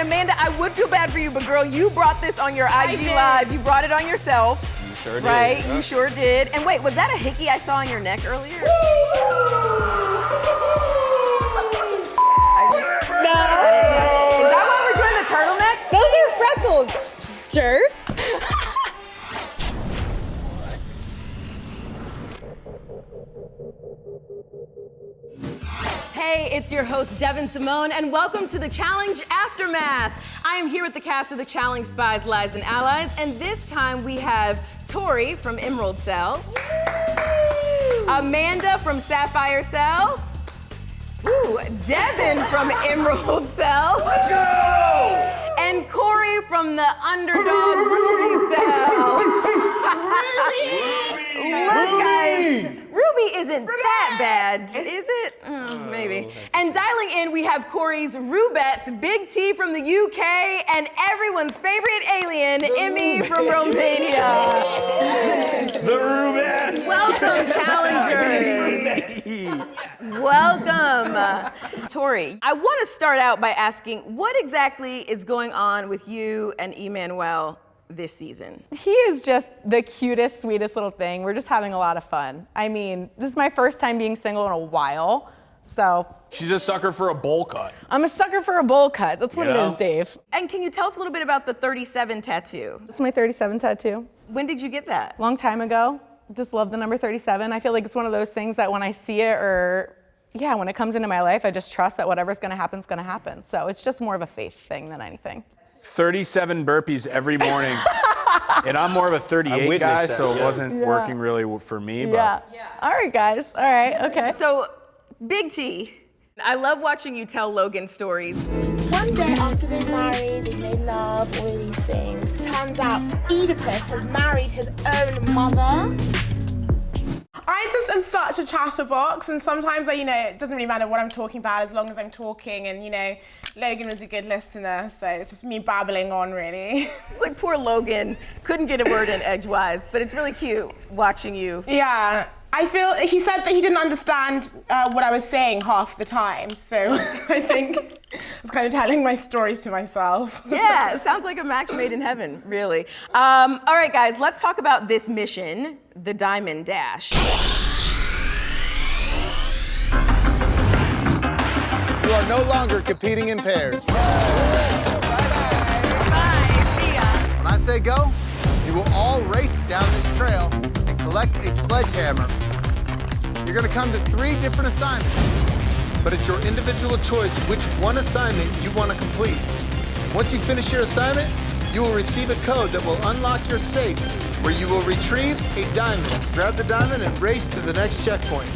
Amanda, I would feel bad for you, but girl, you brought this on your IG Live. You brought it on yourself. You sure did. Right, Yeah. you sure did. And wait, was that a hickey I saw on your neck earlier? No. Is that why we're doing the turtleneck? Those are freckles, jerk. Hey, it's your host, Devyn Simone, and welcome to the Challenge Aftermath. I am here with the cast of the Challenge Spies, Lies, and Allies, and this time we have Cory from Emerald Cell, Amanda from Sapphire Cell, Devin from Emerald Cell, Let's go! and Cory from the underdog Ruby Cell. Look, guys, Ruby isn't that bad, is it? Maybe. And dialing in, we have Cory's Rubettes, Big T from the UK, and everyone's favorite alien, Emmy from Romania. The Rubettes! Welcome, challengers. Welcome. Cory, I want to start out by asking, what exactly is going on with you and Emmanuel this season? He is just the cutest, sweetest little thing. We're just having a lot of fun. I mean, this is my first time being single in a while, so. She's a sucker for a bowl cut. I'm a sucker for a bowl cut. That's what it Yeah. is, Dave. And can you tell us a little bit about the 37 tattoo? That's my 37 tattoo. When did you get that? Long time ago. Just love the number 37. I feel like it's one of those things that when I see it when it comes into my life, I just trust that whatever's gonna happen is gonna happen. So it's just more of a faith thing than anything. 37 burpees every morning. And I'm more of a 38 guy, so it wasn't working really for me. But. Yeah. All right, guys. All right, okay. So, Big T, I love watching you tell Logan stories. One day after they married and they love all these things, turns out Oedipus has married his own mother. I just am such a chatterbox, and sometimes it doesn't really matter what I'm talking about as long as I'm talking, and Logan was a good listener, so it's just me babbling on, really. It's like poor Logan couldn't get a word in edgewise, but it's really cute watching you. Yeah, I feel he said that he didn't understand what I was saying half the time, so I think I was kind of telling my stories to myself. Yeah, it sounds like a match made in heaven, really. All right, guys, let's talk about this mission, the Diamond Dash. You are no longer competing in pairs. Bye, see ya. When I say go, you will all race down this trail and collect a sledgehammer. You're gonna come to 3 different assignments, but it's your individual choice which one assignment you want to complete. Once you finish your assignment, you will receive a code that will unlock your safe, where you will retrieve a diamond, grab the diamond, and race to the next checkpoint.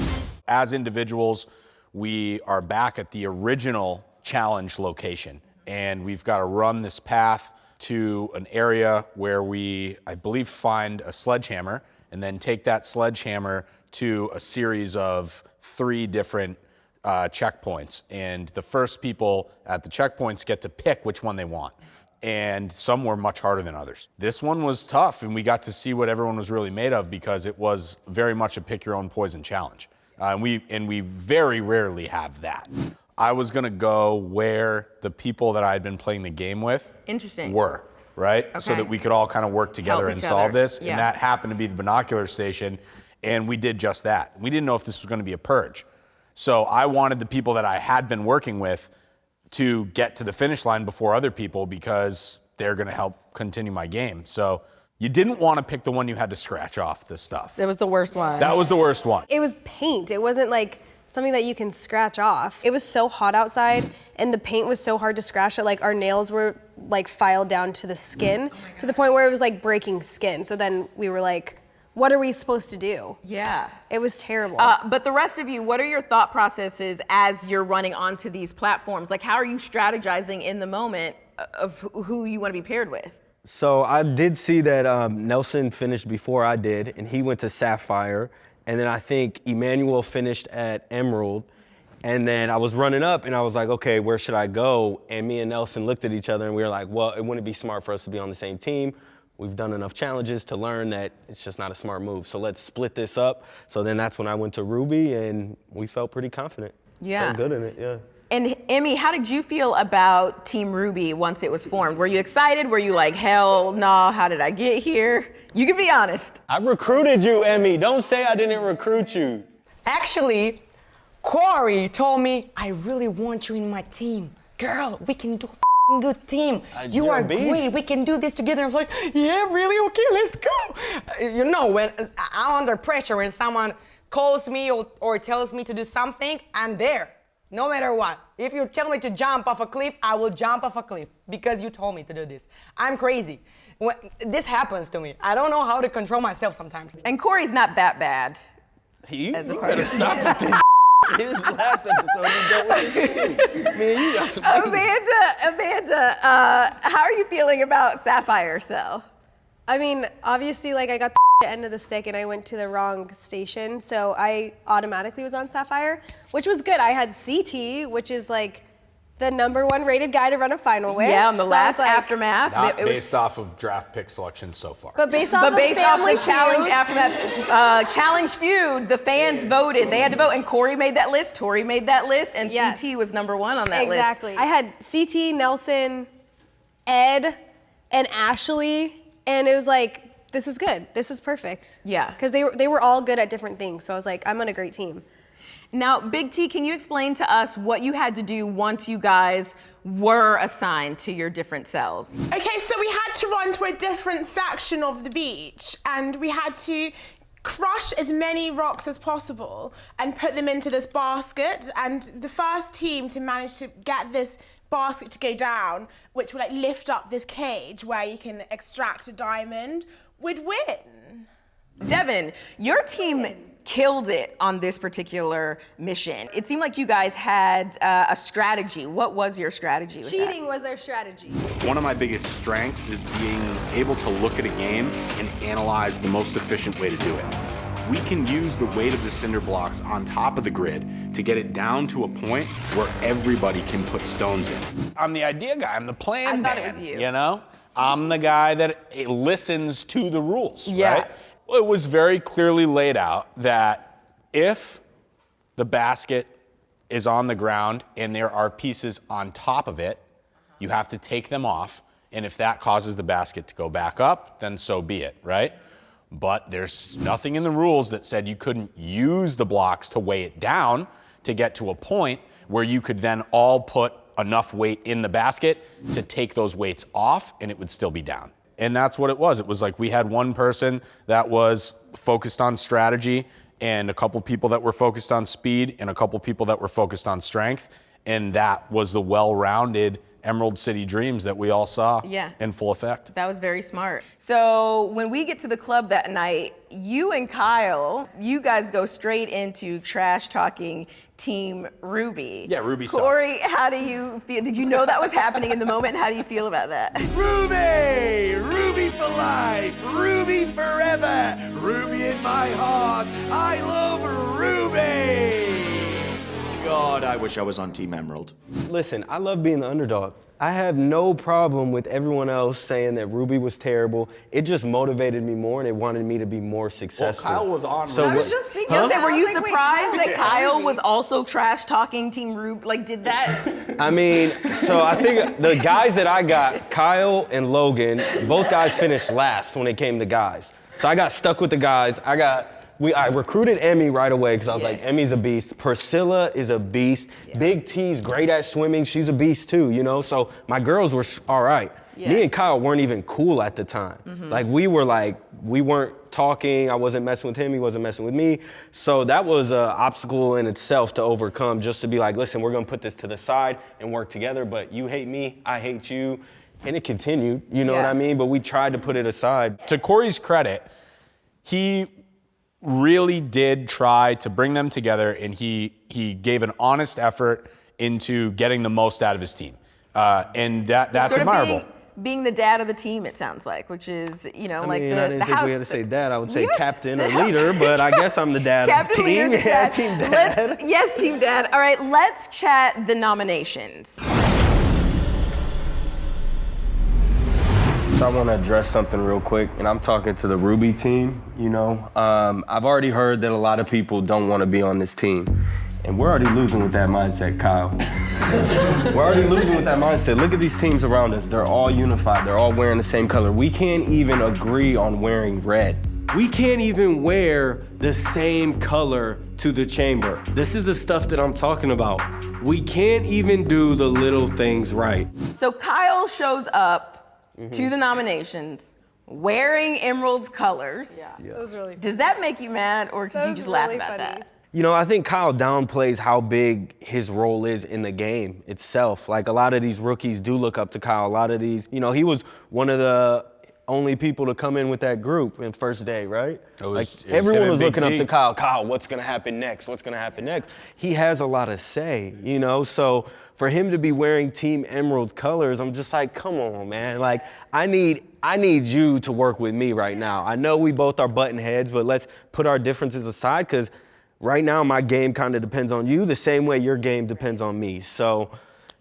As individuals, we are back at the original challenge location, and we've got to run this path to an area where we, I believe, find a sledgehammer, and then take that sledgehammer to a series of 3 different checkpoints. And the first people at the checkpoints get to pick which one they want. And some were much harder than others. This one was tough, and we got to see what everyone was really made of, because it was very much a pick your own poison challenge. And we very rarely have that. I was gonna go where the people that I had been playing the game with were, right? Okay. So that we could all kind of work together and solve this. Yeah. And that happened to be the binocular station, and we did just that. We didn't know if this was gonna be a purge. So I wanted the people that I had been working with to get to the finish line before other people, because they're gonna help continue my game. So you didn't want to pick the one you had to scratch off the stuff. That was the worst one. That was the worst one. It was paint. It wasn't like something that you can scratch off. It was so hot outside, and the paint was so hard to scratch that like our nails were like filed down to the skin, to the point where it was like breaking skin. So then we were like, what are we supposed to do? Yeah. It was terrible. But the rest of you, what are your thought processes as you're running onto these platforms? Like, how are you strategizing in the moment of who you want to be paired with? So I did see that Nelson finished before I did, and he went to Sapphire. And then I think Emmanuel finished at Emerald. And then I was running up, and I was like, okay, where should I go? And me and Nelson looked at each other, and we were like, well, it wouldn't be smart for us to be on the same team. We've done enough challenges to learn that it's just not a smart move. So let's split this up. So then that's when I went to Ruby, and we felt pretty confident. Yeah. Felt good in it, yeah. And Emmy, how did you feel about Team Ruby once it was formed? Were you excited? Were you like, hell no, how did I get here? You can be honest. I recruited you, Emmy. Don't say I didn't recruit you. Actually, Cory told me, I really want you in my team. Girl, we can do a f***ing good team. You you're are a beast. great, we can do this together. I was like, yeah, really? Okay, let's go. You know, when I'm under pressure, when someone calls me or tells me to do something, I'm there, no matter what. If you tell me to jump off a cliff, I will jump off a cliff because you told me to do this. I'm crazy. This happens to me. I don't know how to control myself sometimes. And Cory's not that bad. You As a better partner. stop with this. His last episode, you dealt with this too. Man, you got some Amanda, how are you feeling about Sapphire Cell? I mean, obviously, like, I got the end of the stick and I went to the wrong station, so I automatically was on Sapphire, which was good. I had CT, which is like the #1 rated guy to run a final with. Yeah, on the So I was last Aftermath. Not it was, based off of draft pick selection so far. But based off but of based off Family the challenge Feud, Aftermath, challenge feud, the fans voted. They had to vote, and Cory made that list, Tori made that list, and Yes. CT was #1 on that list. exactly. I had CT, Nelson, Ed, and Ashley, and it was like, this is good. This is perfect. Yeah. Because they were all good at different things, so I was like, I'm on a great team. Now, Big T, can you explain to us what you had to do once you guys were assigned to your different cells? Okay, so we had to run to a different section of the beach and we had to crush as many rocks as possible and put them into this basket, and the first team to manage to get this basket to go down, which would like lift up this cage where you can extract a diamond, would win. Devin, your team killed it on this particular mission. It seemed like you guys had a strategy. What was your strategy with Cheating was their strategy. One of my biggest strengths is being able to look at a game and analyze the most efficient way to do it. We can use the weight of the cinder blocks on top of the grid to get it down to a point where everybody can put stones in. I'm the idea guy, I'm the plan I thought man, it was you. You know? I'm the guy that listens to the rules, Yeah. right? It was very clearly laid out that if the basket is on the ground and there are pieces on top of it, you have to take them off. And if that causes the basket to go back up, then so be it, right? But there's nothing in the rules that said you couldn't use the blocks to weigh it down to get to a point where you could then all put enough weight in the basket to take those weights off and it would still be down. And that's what it was. It was like we had one person that was focused on strategy and a couple people that were focused on speed and a couple people that were focused on strength. And that was the well-rounded Emerald City Dreams that we all saw in full effect. That was very smart. So when we get to the club that night, you and Kyle, you guys go straight into trash talking Team Ruby. Yeah, Ruby sucks. Cory, how do you feel? Did you know that was happening in the moment? How do you feel about that? Ruby! Ruby for life! Ruby forever! Ruby in my heart! I love Ruby! God, I wish I was on Team Emerald. Listen, I love being the underdog. I have no problem with everyone else saying that Ruby was terrible. It just motivated me more and it wanted me to be more successful. Kyle was on So I was what- just thinking, Huh? were you I was like, wait, surprised Kyle? that Kyle was also trash talking Team Ruby? Like, did that? I mean, so I think the guys that I got, Kyle and Logan, both guys finished last when it came to guys. So I got stuck with the guys. I recruited Emmy right away because I was like, Emmy's a beast. Priscilla is a beast. Big T's great at swimming. She's a beast too, you know? So my girls were all right. Me and Kyle weren't even cool at the time. Like we weren't talking. I wasn't messing with him. He wasn't messing with me. So that was an obstacle in itself to overcome, just to be like, listen, we're gonna put this to the side and work together, but you hate me, I hate you. And it continued, you know what I mean? But we tried to put it aside. To Cory's credit, he really did try to bring them together and he gave an honest effort into getting the most out of his team. And that's sort of admirable. Being the dad of the team, it sounds like, which is, I like mean, the I didn't the think house. we had to say dad. I would say Yeah. captain or leader, but I guess I'm the dad of the Captain, team. leader, Yeah, dad. team dad. Yes, Team Dad. All right, let's chat the nominations. So I want to address something real quick, and I'm talking to the Ruby team, you know. I've already heard that a lot of people don't want to be on this team. And we're already losing with that mindset, Kyle. We're already losing with that mindset. Look at these teams around us. They're all unified. They're all wearing the same color. We can't even agree on wearing red. We can't even wear the same color to the chamber. This is the stuff that I'm talking about. We can't even do the little things right. So Kyle shows up to the nominations wearing Emerald's colors. Yeah. That was really funny. Does that make you mad, or could you just laugh about that? You know, I think Kyle downplays how big his role is in the game itself. Like, a lot of these rookies do look up to Kyle. A lot of these, you know, he was one of the only people to come in with that group in first day, right? Everyone was looking up to Kyle. Kyle, what's gonna happen next? What's gonna happen next? He has a lot of say, you know? So for him to be wearing Team Emerald colors, I'm just like, come on, man. Like, I need you to work with me right now. I know we both are button heads, but let's put our differences aside, because right now my game kind of depends on you the same way your game depends on me. So,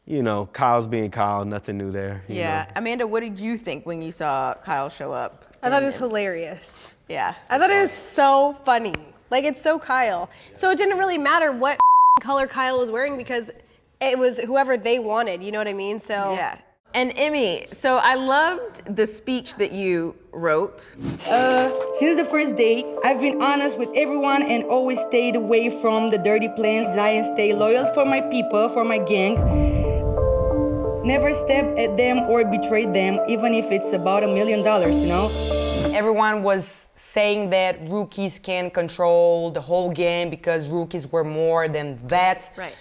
you know, Kyle's being Kyle, nothing new there. Yeah. Amanda, what did you think when you saw Kyle show up? I thought it was hilarious. Yeah. I thought it was so funny. Like, it's so Kyle. So it didn't really matter what color Kyle was wearing because it was whoever they wanted, you know what I mean? So yeah. And Emmy, so I loved the speech that you wrote. Since the first day, I've been honest with everyone and always stayed away from the dirty plans. I stay loyal for my people, for my gang. Never step at them or betrayed them, even if it's about $1 million, you know? Everyone was saying that rookies can control the whole game because rookies were more than vets. Right.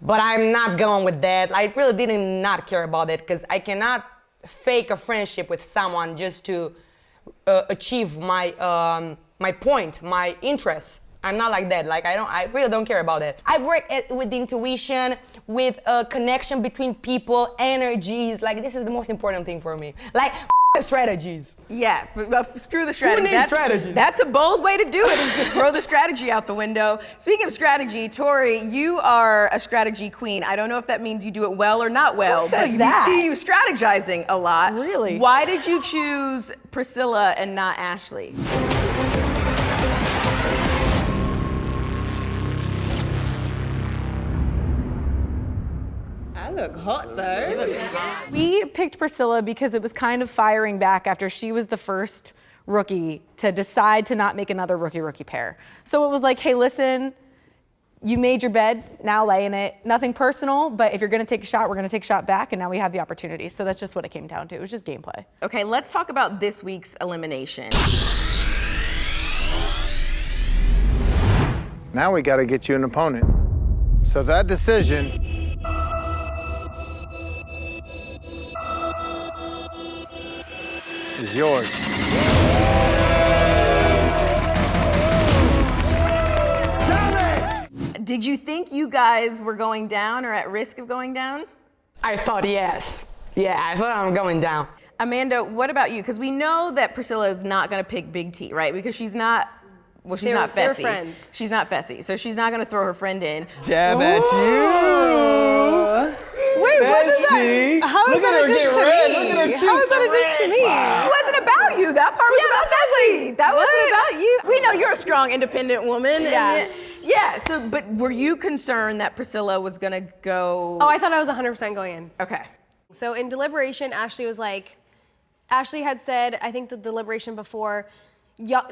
But I'm not going with that. I really did not care about it because I cannot fake a friendship with someone just to achieve my my point, my interests. I'm not like that. Like, I really don't care about it. I work with intuition, with a connection between people, energies. Like, this is the most important thing for me. Like, strategies. Yeah, screw the strategy. Who needs strategy? That's a bold way to do it, is just throw the strategy out the window. Speaking of strategy, Tori, you are a strategy queen. I don't know if that means you do it well or not well. Who said but that? We see you strategizing a lot. Really? Why did you choose Priscilla and not Ashley? I look hot though. We picked Priscilla because it was kind of firing back after she was the first rookie to decide to not make another rookie-rookie pair. So it was like, hey, listen, you made your bed, now lay in it. Nothing personal, but if you're gonna take a shot, we're gonna take a shot back, and now we have the opportunity. So that's just what it came down to. It was just gameplay. Okay, let's talk about this week's elimination. Now we got to get you an opponent. So that decision is yours. Did you think you guys were going down or at risk of going down? I thought yes. Yeah, I thought I'm going down. Amanda, what about you? Because we know that Priscilla is not going to pick Big T, right? Because she's not, well, she's not Fessy. They're friends. She's not Fessy, so she's not going to throw her friend in. Jab at you. Wait, what is that? How is that a diss to me? How is that a diss to me? It wasn't about you. That part was about Fessy. That wasn't about you. We know you're a strong, independent woman. Yeah. Yeah, so, but were you concerned that Priscilla was going to go? Oh, I thought I was 100% going in. Okay. So in deliberation, Ashley had said, I think the deliberation before,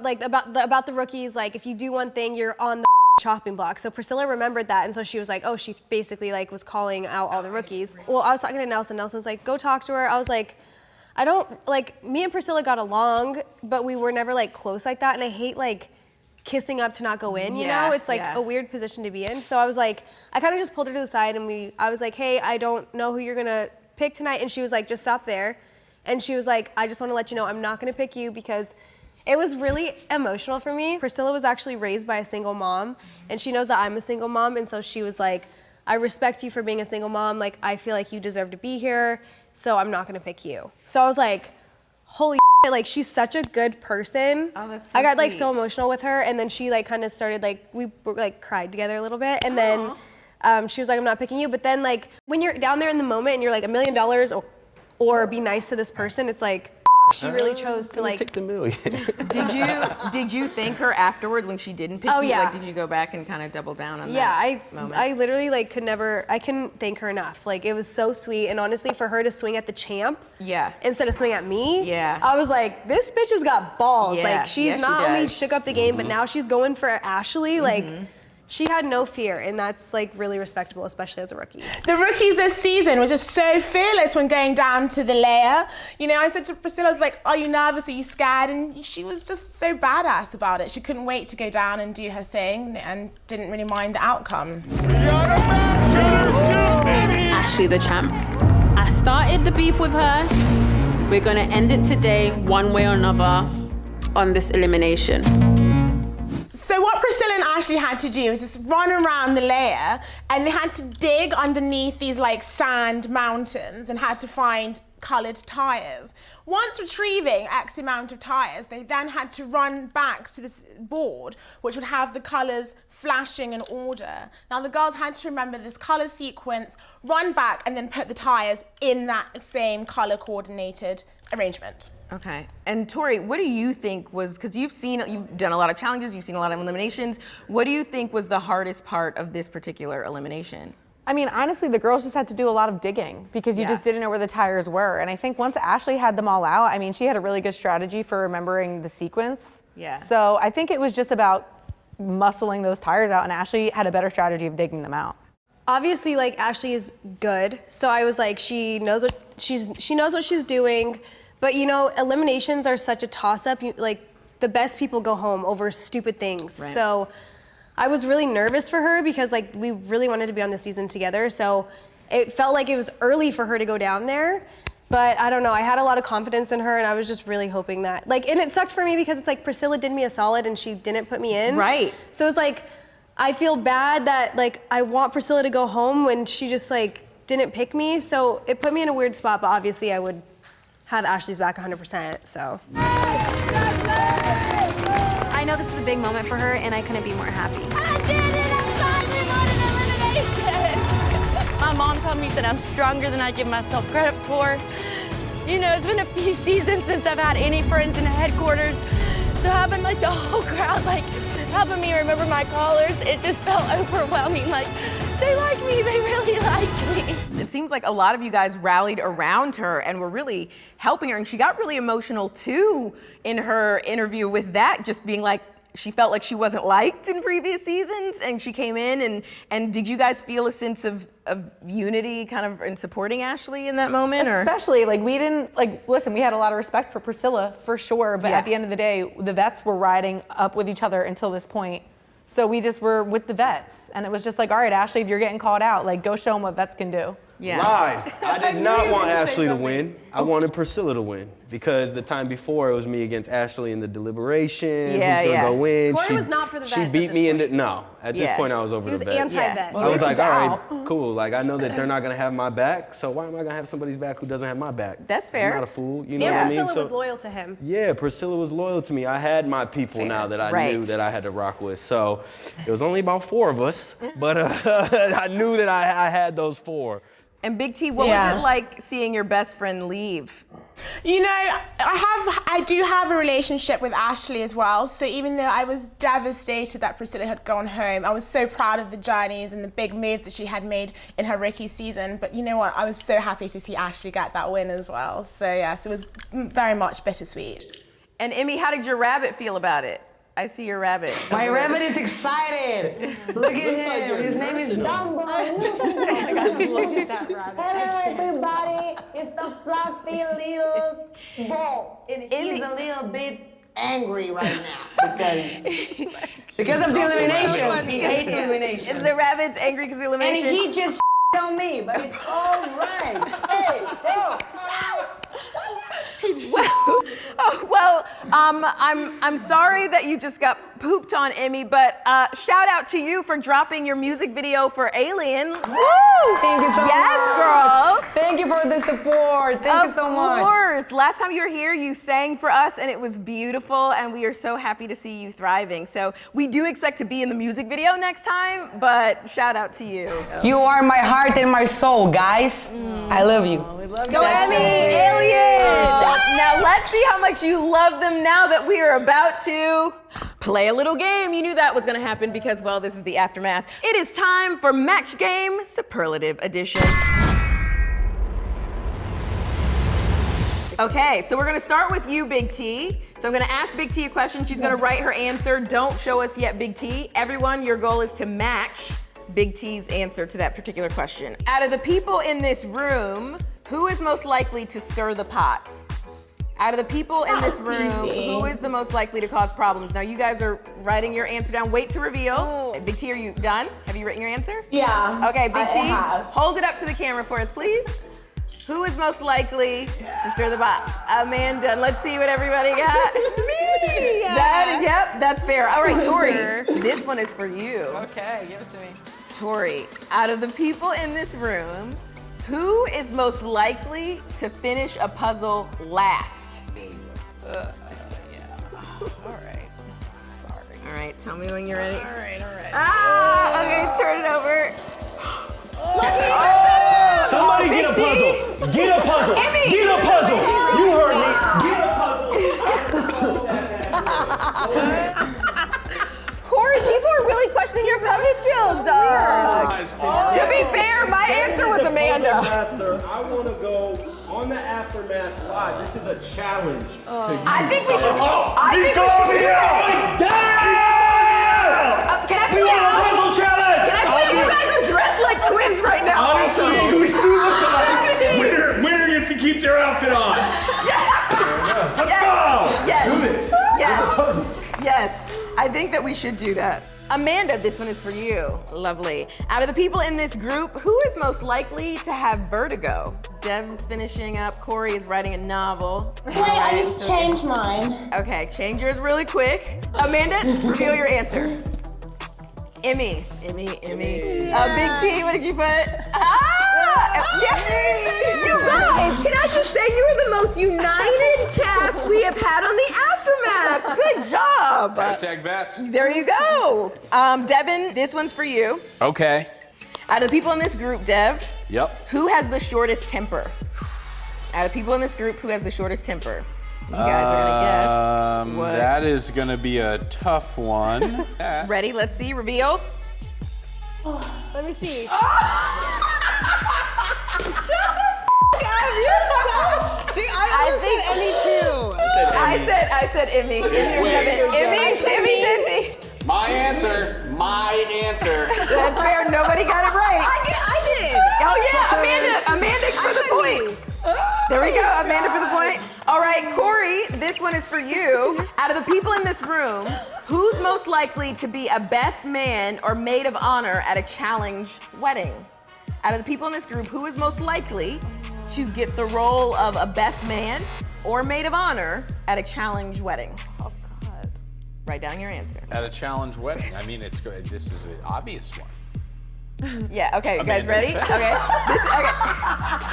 like about the rookies, like if you do one thing, you're on the chopping block. So Priscilla remembered that, and so she was like, oh, she basically like was calling out all the rookies. Well, I was talking to Nelson. Nelson was like, go talk to her. I was like, I don't, like, me and Priscilla got along, but we were never like close like that, and I hate like kissing up to not go in, you know? It's like a weird position to be in. So I was like, I kind of just pulled her to the side, and I was like, hey, I don't know who you're gonna pick tonight. And she was like, just stop there. And she was like, I just wanna let you know I'm not gonna pick you because it was really emotional for me. Priscilla was actually raised by a single mom, and she knows that I'm a single mom, and so she was like, I respect you for being a single mom. Like, I feel like you deserve to be here, so I'm not gonna pick you. So I was like, holy shit, like, she's such a good person. Oh, that's so I got like sweet. so emotional with her, and then she like kind of started like, we like cried together a little bit, and then she was like, I'm not picking you. But then like, when you're down there in the moment and you're like $1 million or be nice to this person, it's like, She really chose to like take the million. Did you thank her afterward when she didn't pick Oh, you? yeah. Like, did you go back and kind of double down on Yeah, that moment? I literally like I couldn't thank her enough. Like it was so sweet, and honestly, for her to swing at the champ, instead of swing at me, I was like, this bitch has got balls. Yeah. Like she's not only shook up the game, but now she's going for Ashley. Like she had no fear, and that's like really respectable, especially as a rookie. The rookies this season were just so fearless when going down to the layer. You know, I said to Priscilla, I was like, are you nervous? Are you scared? And she was just so badass about it. She couldn't wait to go down and do her thing and didn't really mind the outcome. Ashley the champ. I started the beef with her. We're gonna end it today, one way or another, on this elimination. So what Priscilla and Ashley had to do was just run around the layer, and they had to dig underneath these like sand mountains and had to find coloured tyres. Once retrieving X amount of tyres, they then had to run back to this board, which would have the colours flashing in order. Now the girls had to remember this colour sequence, run back, and then put the tyres in that same colour coordinated arrangement. Okay. And Tori, what do you think was, because you've done a lot of challenges, you've seen a lot of eliminations. What do you think was the hardest part of this particular elimination? I mean, honestly, the girls just had to do a lot of digging because you just didn't know where the tires were. And I think once Ashley had them all out, I mean, she had a really good strategy for remembering the sequence. Yeah. So I think it was just about muscling those tires out, and Ashley had a better strategy of digging them out. Obviously, like Ashley is good, so I was like, she knows what she's doing. But you know, eliminations are such a toss-up. Like the best people go home over stupid things. Right. So I was really nervous for her because like we really wanted to be on the season together. So it felt like it was early for her to go down there. But I don't know, I had a lot of confidence in her, and I was just really hoping that, like, and it sucked for me because it's like Priscilla did me a solid and she didn't put me in. Right. So it's like, I feel bad that like I want Priscilla to go home when she just like didn't pick me. So it put me in a weird spot, but obviously I would have Ashley's back 100%, so. I know this is a big moment for her, and I couldn't be more happy. I did it! I finally won an elimination! My mom told me that I'm stronger than I give myself credit for. You know, it's been a few seasons since I've had any friends in the headquarters, so having like the whole crowd like helping me remember my colors, it just felt overwhelming. Like, they like me, they really like me. It seems like a lot of you guys rallied around her and were really helping her, and she got really emotional too in her interview with that, just being like, she felt like she wasn't liked in previous seasons, and she came in, and did you guys feel a sense of unity kind of in supporting Ashley in that moment? Especially, like, we didn't, like, listen, we had a lot of respect for Priscilla, for sure, but at the end of the day, the vets were riding up with each other until this point. So we just were with the vets, and it was just like, all right, Ashley, if you're getting called out, like, go show them what vets can do. Yeah. Lies. I did not want Ashley to win. I wanted Priscilla to win because the time before it was me against Ashley in the deliberation. Yeah, who's gonna go win? Cory was not for the She vets beat at me this in the no. At this point, I was over He was the vets. anti-vet. I was like, all right, cool. Like I know that they're not gonna have my back, so why am I gonna have somebody's back who doesn't have my back? That's fair. I'm not a fool. You know And what I mean? Priscilla was loyal to him. Yeah, Priscilla was loyal to me. I had my people now that I knew that I had to rock with. So it was only about 4 of us, but I knew that I had those 4. And Big T, what was it like seeing your best friend leave? You know, I do have a relationship with Ashley as well. So even though I was devastated that Priscilla had gone home, I was so proud of the journeys and the big moves that she had made in her rookie season. But you know what? I was so happy to see Ashley get that win as well. So yes, it was very much bittersweet. And Emmy, how did your rabbit feel about it? I see your rabbit. My rabbit is excited. Look at him. His name is Dumbo. Hello, everybody. It's a fluffy little ball. And he's a little bit angry right now because of the elimination. He hates elimination. The rabbit's angry because of the elimination. And he just on me, but it's all right. Hey, go. Well, I'm sorry that you just got pooped on, Emmy, but shout out to you for dropping your music video for Alien. Woo! Thank you so much. Yes, girl. Thank you for the support. Thank you so much. Of course. Last time you were here, you sang for us, and it was beautiful, and we are so happy to see you thriving. So we do expect to be in the music video next time, but shout out to you. You are my heart and my soul, guys. I love you. Go Emmy, Alien! Now Let's see how much you love them now that we are about to play a little game. You knew that was gonna happen because, well, this is the aftermath. It is time for Match Game Superlative Edition. Okay, so we're gonna start with you, Big T. So I'm gonna ask Big T a question. She's gonna write her answer. Don't show us yet, Big T. Everyone, your goal is to match Big T's answer to that particular question. Out of the people in this room, who is most likely to stir the pot? Out of the people in this room, who is the most likely to cause problems? Now you guys are writing your answer down. Wait to reveal. Big T, are you done? Have you written your answer? Yeah. Okay, Big T, I have. hold it up to the camera for us, please. Who is most likely to stir the pot? Amanda. Let's see what everybody got. Me! Yep, that's fair. All right, Tori, this one is for you. Okay, give it to me. Tori, out of the people in this room, who is most likely to finish a puzzle last? Yeah. All right. Sorry. All right, tell me when you're ready. All right. Ah, okay, turn it over. Somebody get a puzzle. Get a puzzle. Emmy. Get a puzzle. You heard me. Get a puzzle. Corey, people are really questioning your puzzle skills, dog. To be fair, my answer was Amanda. Master, I want to go on the aftermath live. This is a challenge to you. I think we should. He's calling me out. Can I play We want a out? puzzle challenge. Can I play? You guys are dressed like twins right now. Honestly, we do look like winner gets to keep their outfit on. Let's go. Yes. Do this. Yes. Yes. I think that we should do that. Amanda, this one is for you. Lovely. Out of the people in this group, who is most likely to have vertigo? Dev's finishing up. Cory is writing a novel. Wait, I need to change mine. Okay, change yours really quick. Amanda, reveal your answer. Emmy. Big T, what did you put? Yes, you guys, can I just say you are the most united cast we have had on the Aftermath. Good job. #Vets. There you go. Devin, this one's for you. Okay. Out of the people in this group, Dev, Yep. who has the shortest temper? Out of the people in this group, who has the shortest temper? You guys are gonna guess. What? That is gonna be a tough one. Ready? Let's see. Reveal. Let me see. Shut the f up! You're so stupid. I think Emmy too. I said Emmy. Emmy. My answer. That's fair. Nobody got it right. I did. Oh yeah, Amanda for the point. There we go, Amanda for the point. All right, Cory, this one is for you. Out of the people in this room, who's most likely to be a best man or maid of honor at a challenge wedding? Out of the people in this group, who is most likely to get the role of a best man or maid of honor at a challenge wedding? Oh God. Write down your answer. At a challenge wedding. I mean, this is an obvious one. Yeah, okay, you guys Amanda ready? Fessy. Okay.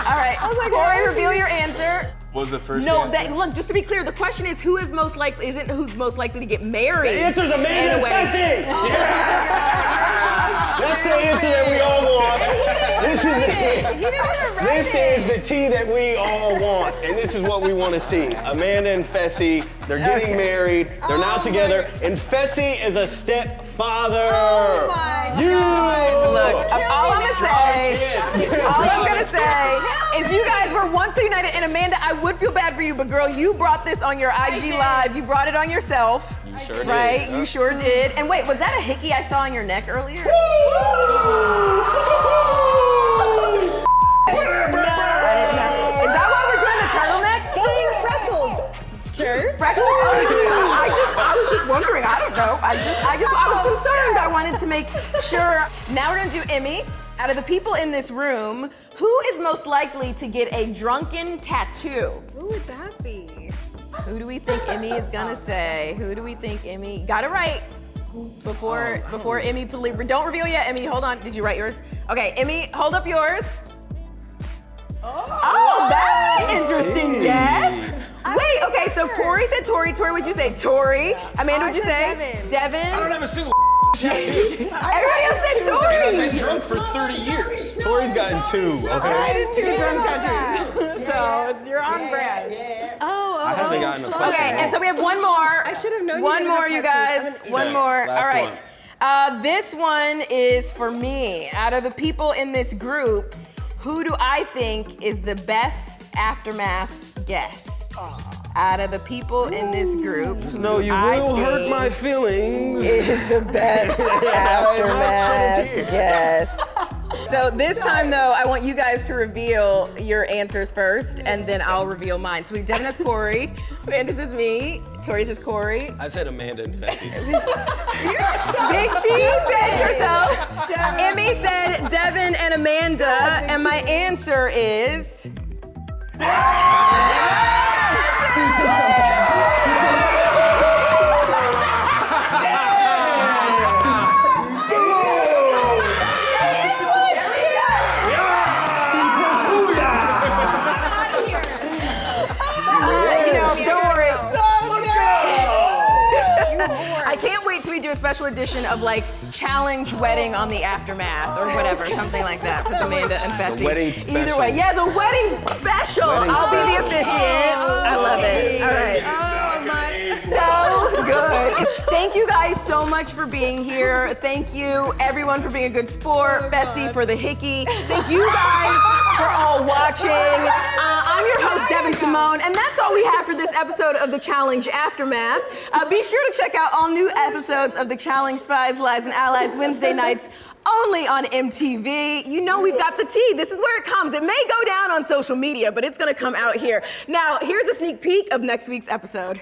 All right. Cory, reveal your answer. What was the first No, answer? look, just to be clear, the question is who is most likely, isn't who's most likely to get married. The answer's Amanda in a wedding. Fessy. That's the answer that we all want. This is the tea that we all want, and this is what we want to see. Amanda and Fessy, they're getting married, they're now together, and Fessy is a stepfather. Oh my God. Look, all I'm gonna say is you guys were once so united, and Amanda, I would feel bad for you, but girl, you brought this on your IG Live. You brought it on yourself. You sure did. Right? You sure did. And wait, was that a hickey I saw on your neck earlier? Is that why we're doing the turtleneck? Those are freckles. Sure. Freckles? I was just wondering. I don't know. I was concerned. I wanted to make sure. Now we're gonna do Emmy. Out of the people in this room, who is most likely to get a drunken tattoo? Who would that be? Who do we think Emmy is gonna say? Who do we think Emmy got it right? Before Emmy, don't reveal yet. Emmy, hold on. Did you write yours? Okay, Emmy, hold up yours. Oh, that's an interesting guess. Wait, okay, so Cory said Tori. Tori, what'd you say? Tori. Amanda, what'd you say? Devin. I don't have a single Everybody else said Tori. I've been drunk for 30 years. Tori's gotten 2, okay? I did 2 drunk tattoos. So you're on brand. Oh, I have haven't gotten a question. Okay, and so we have one more. I should have known. One you more, you guys. One more. last All right. This one is for me. Out of the people in this group, who do I think is the best aftermath guest? Out of the people in this group, No, you will hurt my feelings. is the best aftermath guest. So this time though, I want you guys to reveal your answers first, and then I'll reveal mine. So we Devin says Cory, Amanda says me, Tori says Cory. I said Amanda and Fessy. Big T said yourself. Emmy said Devin and Amanda, and my answer is. I can't wait till we do a special edition of like challenge wedding on the aftermath or whatever, something like that for Amanda and Fessy. The wedding special. Either way, yeah, the wedding special. I'll be the officiant. I love it. All right. So good. Thank you guys so much for being here. Thank you everyone for being a good sport. Fessy for the hickey. Thank you guys for all watching. I'm your host, Devyn Simone, and that's all we have for this episode of The Challenge Aftermath. Be sure to check out all new episodes of The Challenge Spies, Lies, and Allies Wednesday nights only on MTV. You know we've got the tea. This is where it comes. It may go down on social media, but it's gonna come out here. Now, here's a sneak peek of next week's episode.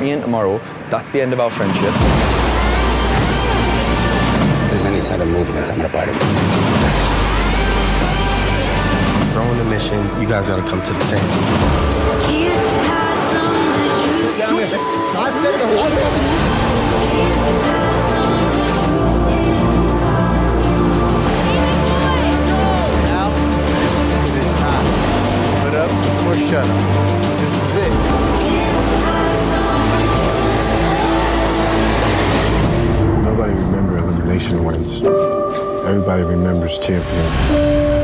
In tomorrow, that's the end of our friendship. If there's any sign of movement, I'm gonna bite him. We're on the mission. You guys gotta come to the table. Now, it is time. Put up or shut up. This is it. Nobody remembers elimination wins. Everybody remembers champions.